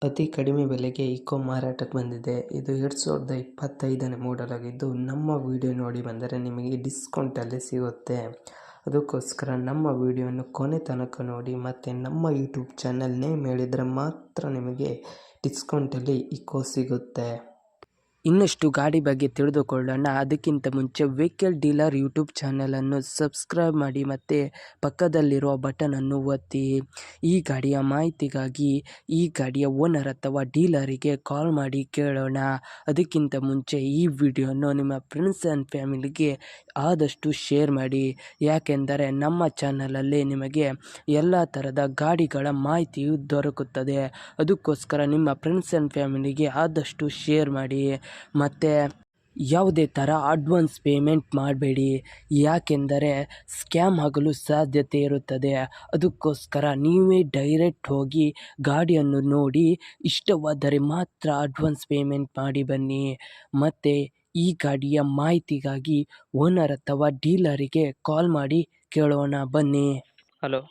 ಅತಿ ಕಡಿಮೆ ಬೆಲೆಗೆ ಇಕೋ ಮಾರಾಟಕ್ಕೆ ಬಂದಿದೆ. ಇದು 2025ನೇ ಮಾಡೆಲ್ ಆಗಿದ್ದು, ನಮ್ಮ ವಿಡಿಯೋ ನೋಡಿ ಬಂದರೆ ನಿಮಗೆ ಡಿಸ್ಕೌಂಟಲ್ಲಿ ಸಿಗುತ್ತೆ. ಅದಕ್ಕೋಸ್ಕರ ನಮ್ಮ ವಿಡಿಯೋವನ್ನು ಕೊನೆ ತನಕ ನೋಡಿ ಮತ್ತು ನಮ್ಮ ಯೂಟ್ಯೂಬ್ ಚಾನಲ್ ನೇಮ್ ಹೇಳಿದರೆ ಮಾತ್ರ ನಿಮಗೆ ಡಿಸ್ಕೌಂಟಲ್ಲಿ ಇಕೋ ಸಿಗುತ್ತೆ. ಇನ್ನಷ್ಟು ಗಾಡಿ ಬಗ್ಗೆ ತಿಳಿದುಕೊಳ್ಳೋಣ. ಅದಕ್ಕಿಂತ ಮುಂಚೆ ವೆಹಿಕಲ್ ಡೀಲರ್ ಯೂಟ್ಯೂಬ್ ಚಾನಲನ್ನು ಸಬ್ಸ್ಕ್ರೈಬ್ ಮಾಡಿ ಮತ್ತು ಪಕ್ಕದಲ್ಲಿರುವ ಬಟನನ್ನು ಒತ್ತಿ. ಈ ಗಾಡಿಯ ಮಾಹಿತಿಗಾಗಿ ಈ ಗಾಡಿಯ ಓನರ್ ಅಥವಾ ಡೀಲರಿಗೆ ಕಾಲ್ ಮಾಡಿ ಕೇಳೋಣ. ಅದಕ್ಕಿಂತ ಮುಂಚೆ ಈ ವಿಡಿಯೋನು ನಿಮ್ಮ ಫ್ರೆಂಡ್ಸ್ ಆ್ಯಂಡ್ ಫ್ಯಾಮಿಲಿಗೆ ಆದಷ್ಟು ಶೇರ್ ಮಾಡಿ, ಯಾಕೆಂದರೆ ನಮ್ಮ ಚಾನಲಲ್ಲಿ ನಿಮಗೆ ಎಲ್ಲ ಥರದ ಗಾಡಿಗಳ ಮಾಹಿತಿಯು ದೊರಕುತ್ತದೆ. ಅದಕ್ಕೋಸ್ಕರ ನಿಮ್ಮ ಫ್ರೆಂಡ್ಸ್ ಆ್ಯಂಡ್ ಫ್ಯಾಮಿಲಿಗೆ ಆದಷ್ಟು ಶೇರ್ ಮಾಡಿ. ಮತ್ತು ಯಾವುದೇ ಥರ ಅಡ್ವಾನ್ಸ್ ಪೇಮೆಂಟ್ ಮಾಡಬೇಡಿ, ಯಾಕೆಂದರೆ ಸ್ಕ್ಯಾಮ್ ಆಗಲು ಸಾಧ್ಯತೆ ಇರುತ್ತದೆ. ಅದಕ್ಕೋಸ್ಕರ ನೀವೇ ಡೈರೆಕ್ಟ್ ಹೋಗಿ ಗಾಡಿಯನ್ನು ನೋಡಿ ಇಷ್ಟವಾದರೆ ಮಾತ್ರ ಅಡ್ವಾನ್ಸ್ ಪೇಮೆಂಟ್ ಮಾಡಿ ಬನ್ನಿ. ಮತ್ತು ಈ ಗಾಡಿಯ ಮಾಹಿತಿಗಾಗಿ ಓನರ್ ಅಥವಾ ಡೀಲರಿಗೆ ಕಾಲ್ ಮಾಡಿ ಕೇಳೋಣ ಬನ್ನಿ. ಹಲೋ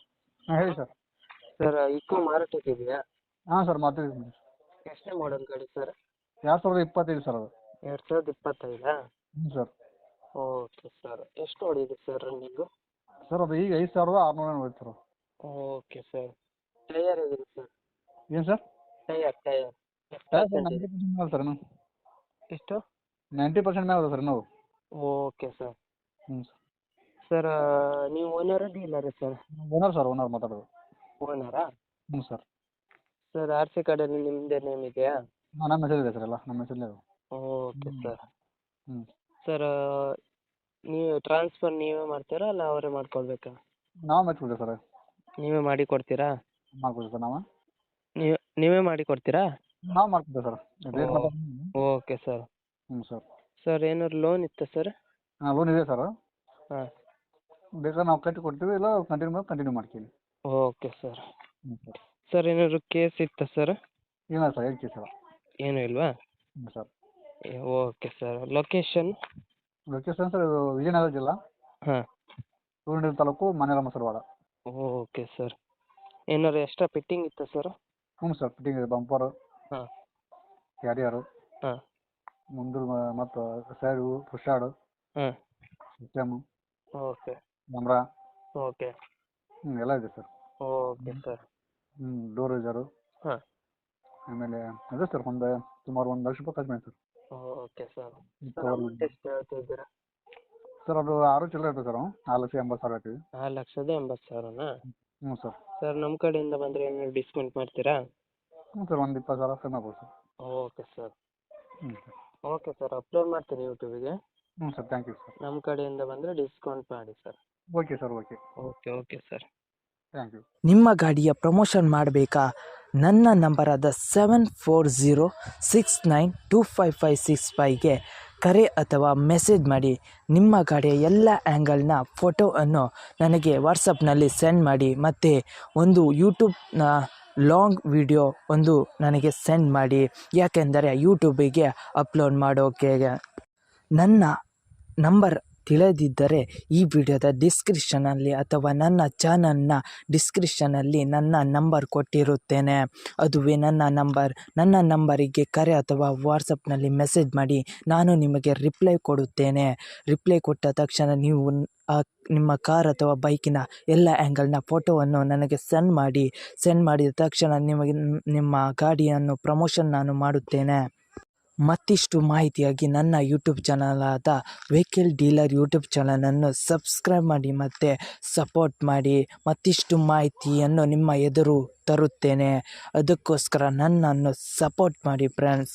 ಹೇಳಿ ಸರ್. Sir, eco ಮಾರಾಟಕ್ಕಿದೆಯಾ? ಹಾಂ ಸರ್, ಮಾತಾಡಿದ್ದೀನಿ. ಎಷ್ಟನೇ ಮಾಡೆಲ್ ಗಾಡಿ ಸರ್? 2025 ಸರ್ ಅದು. 2025? ಹ್ಞೂ ಸರ್. Okay sir. ಎಷ್ಟು ಹೊಡಿದೆ ಸರ್ ರನ್ನಿಂಗು? ಸರ್ ಅದು ಈಗ 5600 ಹೋಯ್ತು ಸರ್. Okay sir. ಟೈಯರ್ ಹೇಗಿದೆ ಸರ್? ಏನು ಸರ್? ಟೈಯರ್ ಟೈರ್ ಸರ್ 90% ಮೇಲೆ ಸರ್ ಇನ್ನು. ಎಷ್ಟು? 90% ಮೇಲೆ ಅದ ಸರ್ ಇನ್ನೂ. Okay sir. ಹ್ಞೂ ಸರ್. ಸರ್, ನೀವು ಓನರ ಡೀಲರ ಸರ್? ಓನರ್ ಮಾತಾಡೋದು. ಓನರಾ? ಹ್ಞೂ ಸರ್. ಸರ್, ಆರ್ ಸಿ ಕಾರ್ಡಲ್ಲಿ ನಿಮ್ಮದೇ ನೇಮ್ ಇದೆಯಾ? ಹಾಂ, ನಮ್ಮ ಹೆಸರು ಇದೆ ಸರ್, ಎಲ್ಲ ನಮ್ಮ ಹೆಸರಲ್ಲೇ ಇದೆ. Okay sir. ಹ್ಞೂ. ಸರ್, ನೀವು ಟ್ರಾನ್ಸ್ಫರ್ ನೀವೇ ಮಾಡ್ತೀರಾ ಅಲ್ಲ ಅವರೇ ಮಾಡ್ಕೊಳ್ಬೇಕಾ? ನಾವು ಮಾಡ್ಕೊಡ್ತೀವಿ ಸರ್. ನೀವೇ ಮಾಡಿ ಕೊಡ್ತೀರಾ? ಮಾಡ್ಕೊಡ್ತೀವಿ ಸರ್ ನಾವು. ನೀವೇ ಮಾಡಿ ಕೊಡ್ತೀರಾ? ನಾವು ಮಾಡ್ಕೊಡ್ತೀವಿ ಸರ್. ರೇಟ್ ಮಾತಾಡಿ. Okay sir. ಹ್ಞೂ ಸರ್. ಸರ್, ಏನಾದ್ರು ಲೋನ್ ಇತ್ತಾ ಸರ್? ಹಾಂ, ಲೋನ್ ಇದೆ ಸರ್. ಹಾಂ. ಬೇಕಾದ್ರೆ ನಾವು ಕಟ್ಟಿ ಕೊಡ್ತೀವಿ, ಇಲ್ಲ ಕಂಟಿನ್ಯೂ ಮಾಡ್ತೀವಿ. Okay sir. ಹ್ಞೂ ಸರ್. ಸರ್, ಏನಾದ್ರು ಕೇಸ್ ಇತ್ತಾ ಸರ್? ಇಲ್ಲ ಸರ್, ಹೇಳ್ತೀವಿ ಸರ್. ಏನೂ ಇಲ್ವಾ? ಹ್ಞೂ sir. Okay sir. Location? Location sir, ಇದು ವಿಜಯನಗರ ಜಿಲ್ಲಾ, ಹಾಂ. ಸೂರ್ಯನಗರ ತಾಲೂಕು, ಮನೇಲ ಮಸರವಾಡ. Okay sir. ಏನಾದ್ರು ಎಕ್ಸ್ಟ್ರಾ ಫಿಟ್ಟಿಂಗ್ ಇತ್ತಾ ಸರ್? ಹ್ಞೂ ಸರ್, ಫಿಟ್ಟಿಂಗ್ ಇದೆ. ಬಂಪರು, ಹಾಂ. ಕ್ಯಾರಿಯರು, ಹಾಂ. ಮುಂದೆ ಮತ್ತು ಸೈಡು ಪುಷಾಡು, ಹಾಂ. System, okay. Camera, okay. ಎಲ್ಲ ಇದೆ ಸರ್. Okay sir. ಡೋರ್ ರೇಜರು, ಹಾಂ. ಆಮೇಲೆ ಇದೆ ಸರ್, ಸುಮಾರು 1 ಲಕ್ಷ ರೂಪಾಯಿ ಖರ್ಚು ಮಾಡಿ ಸರ್. Okay sir. ಕವರ್ ಎಷ್ಟು ಹೇಳ್ತಿದ್ದೀರಾ ಸರ್? ಅದು 6 ಚಿಲ್ಲರೆ ಇರ್ತದೆ ಸರ್. 4,80,000 ಹೇಳ್ತೀವಿ. 4,80,000ನಾ? ಹ್ಞೂ ಸರ್. ಸರ್, ನಮ್ಮ ಕಡೆಯಿಂದ ಬಂದರೆ ಏನಾದ್ರು ಡಿಸ್ಕೌಂಟ್ ಮಾಡ್ತೀರಾ? ಹ್ಞೂ ಸರ್, ಒಂದು 20,000 ಕಮ್ಮಿ ಆಗ್ಬೋದು ಸರ್. Okay sir. ಹ್ಞೂ ಸರ್. ಓಕೆ ಸರ್, ಅಪ್ಲೋಡ್ ಮಾಡ್ತೀನಿ ಯೂಟ್ಯೂಬಿಗೆ. ಹ್ಞೂ ಸರ್, ಥ್ಯಾಂಕ್ ಯು ಸರ್. ನಮ್ಮ ಕಡೆಯಿಂದ ಬಂದರೆ ಡಿಸ್ಕೌಂಟ್ ಮಾಡಿ sir. Okay sir, okay. Okay sir. Thank you. ನಿಮ್ಮ ಗಾಡಿಯ ಪ್ರಮೋಷನ್ ಮಾಡಬೇಕಾ? ನನ್ನ ನಂಬರಾದ 7406925565ಗೆ ಕರೆ ಅಥವಾ ಮೆಸೇಜ್ ಮಾಡಿ. ನಿಮ್ಮ ಗಾಡಿಯ ಎಲ್ಲ ಆ್ಯಂಗಲ್ನ ಫೋಟೋವನ್ನು ನನಗೆ ವಾಟ್ಸಪ್ನಲ್ಲಿ ಸೆಂಡ್ ಮಾಡಿ. ಮತ್ತು ಒಂದು ಯೂಟ್ಯೂಬ್ನ ಲಾಂಗ್ ವಿಡಿಯೋ ಒಂದು ನನಗೆ ಸೆಂಡ್ ಮಾಡಿ, ಯಾಕೆಂದರೆ ಯೂಟ್ಯೂಬಿಗೆ ಅಪ್ಲೋಡ್ ಮಾಡೋಕೆ. ನನ್ನ ನಂಬರ್ ತಿಳಿದಿದ್ದರೆ ಈ ವಿಡಿಯೋದ ಡಿಸ್ಕ್ರಿಪ್ಷನಲ್ಲಿ ಅಥವಾ ನನ್ನ ಚಾನಲ್ನ ಡಿಸ್ಕ್ರಿಪ್ಷನಲ್ಲಿ ನನ್ನ ನಂಬರ್ ಕೊಟ್ಟಿರುತ್ತೇನೆ. ಅದುವೇ ನನ್ನ ನಂಬರ್. ನನ್ನ ನಂಬರಿಗೆ ಕರೆ ಅಥವಾ ವಾಟ್ಸಪ್ನಲ್ಲಿ ಮೆಸೇಜ್ ಮಾಡಿ, ನಾನು ನಿಮಗೆ ರಿಪ್ಲೈ ಕೊಡುತ್ತೇನೆ. ರಿಪ್ಲೈ ಕೊಟ್ಟ ತಕ್ಷಣ ನೀವು ನಿಮ್ಮ ಕಾರ್ ಅಥವಾ ಬೈಕಿನ ಎಲ್ಲ ಆ್ಯಂಗಲ್ನ ಫೋಟೋವನ್ನು ನನಗೆ ಸೆಂಡ್ ಮಾಡಿ. ಸೆಂಡ್ ಮಾಡಿದ ತಕ್ಷಣ ನಿಮಗೆ ನಿಮ್ಮ ಗಾಡಿಯನ್ನು ಪ್ರಮೋಷನ್ ನಾನು ಮಾಡುತ್ತೇನೆ. ಮತ್ತಿಷ್ಟು ಮಾಹಿತಿಯಾಗಿ ನನ್ನ ಯೂಟ್ಯೂಬ್ ಚಾನಲಾದ ವೆಹಿಕಲ್ ಡೀಲರ್ ಯೂಟ್ಯೂಬ್ ಚಾನಲನ್ನು ಸಬ್ಸ್ಕ್ರೈಬ್ ಮಾಡಿ ಮತ್ತು ಸಪೋರ್ಟ್ ಮಾಡಿ. ಮತ್ತಿಷ್ಟು ಮಾಹಿತಿಯನ್ನು ನಿಮ್ಮ ಎದುರು ತರುತ್ತೇನೆ. ಅದಕ್ಕೋಸ್ಕರ ನನ್ನನ್ನು ಸಪೋರ್ಟ್ ಮಾಡಿ ಫ್ರೆಂಡ್ಸ್.